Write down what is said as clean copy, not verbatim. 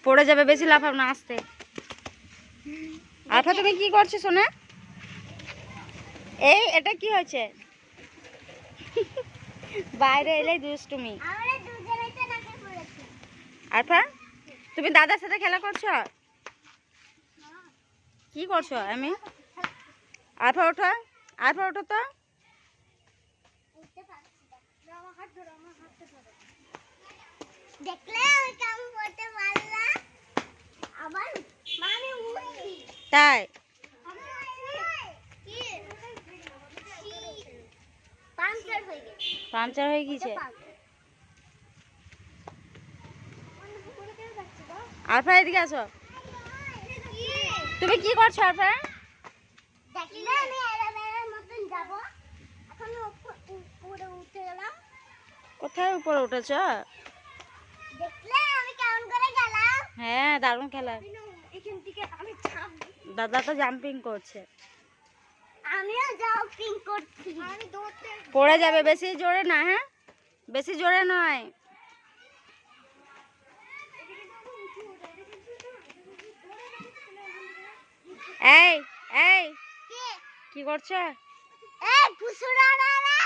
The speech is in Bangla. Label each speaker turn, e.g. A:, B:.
A: পড়ে যাবে, বেশি লাফাও না, আসতে। আরফা তুমি কি করছো সোনা? এই এটা কি হয়েছে? বাইরে এলেই দুষ্টুমি। আরফা তুমি দাদার সাথে খেলা করছো? কি করছো? আমি আরফা ওঠো, আরফা ওঠো তো। তাই পাংচার হয়ে গেছে। আরফা এদিকে আসো। তুমি কি করছো আরফা? কোথায় উপরে উঠেছ? হ্যাঁ দারুণ খেলা। দাদা তো জাম্পিং করছে।
B: আমিও জাম্পিং করছি।
A: পড়ে যাবে, বেশি জোরে না। হ্যাঁ বেশি জোরে নয়। এই এই কি করছো?
B: এই পুসুরা না না